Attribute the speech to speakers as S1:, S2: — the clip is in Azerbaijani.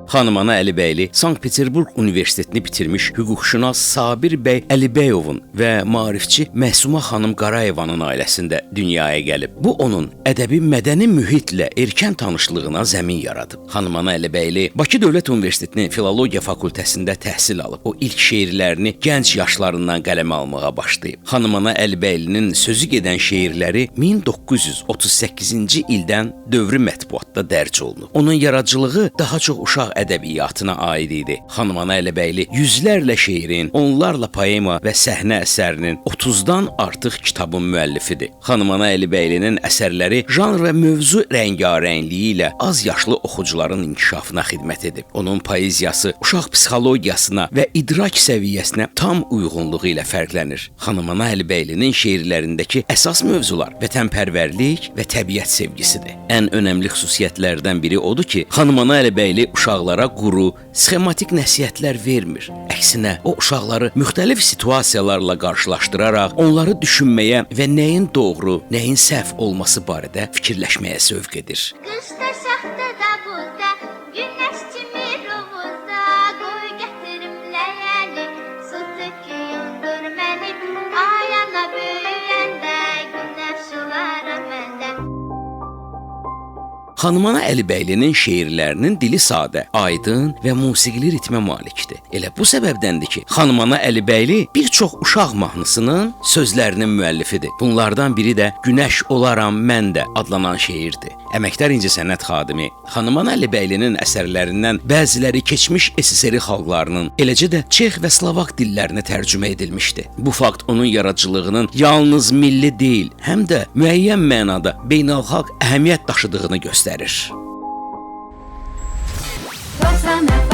S1: Xanım Ana Əlibəyli Sankt-Peterburq Universitetini bitirmiş hüquqşünas Sabir bəy Əlibəyovun və maarifçi Məsuma xanım Qarayevanın ailəsində dünyaya gəlib. Bu onun ədəbi mədəni mühitlə erkən tanışlığına zəmin yaradıb. Xanım Ana Əlibəyli Bakı Dövlət Universitetinin Filologiya fakültəsində təhsil alıb. O ilk şeirlərini gənc yaşlarından qələmə almağa başlayıb. Xanım Ana Əlibəylinin sözü gedən şeirləri 1938-ci ildən dövrü mətbuatda dərc olunub. Onun yaradıcılığı daha çox uşaq ədəbiyyatına aid idi. Xanım Ana Əlibəyli yüzlərlə şeirin, onlarla poema və səhnə əsərinin 30-dan artıq kitabın müəllifidir. Xanım Ana Əlibəylinin əsərləri janr və mövzu rəngarəngliyi ilə az yaşlı oxucuların inkişafına xidmət edib. Onun poeziyası uşaq psixologiyasına və idrak səviyyəsinə tam uyğunluğu ilə fərqlənir. Xanım Ana Əlibəylinin şeirlərindəki əsas mövzular vətənpərvərlik və təbiət sevgisidir. Ən önəmli xüsusiyyətlərdən biri odur ki, Xanım Ana Əlibəyli uşaqlara quru, sxematik nəsihətlər vermir. Əksinə, o uşaqları müxtəlif situasiyalarla qarşılaşdıraraq onları düşünməyə və nəyin doğru, nəyin səhv olması barədə fikirləşməyə sövq edir.
S2: Qışda şaxtada buzda, günəş çimir rovuzda, qoy gətirim ləyəni, su töküyüldür məni, ayana böyüyəndə, günəş olaram məndə.
S1: Xanım Ana Əlibəylinin şeirlərinin dili sadə, aydın və musiqili ritmə malikdir. Elə bu səbəbdəndir ki, Xanım Ana Əlibəyli bir çox uşaq mahnısının sözlərinin müəllifidir. Bunlardan biri də Günəş olaram mən də adlanan şeirdir. Əməkdar incəsənət xadimi Xanım Ana Əlibəylinin əsərlərindən bəziləri keçmiş SSR xalqlarının, eləcə də Çex və Slovak dillərinə tərcümə edilmişdi. Bu fakt onun yaradıcılığının yalnız milli deyil, həm də müəyyən mənada beynəlxalq əhəmiyyət daşıdığını göstərir.
S2: 90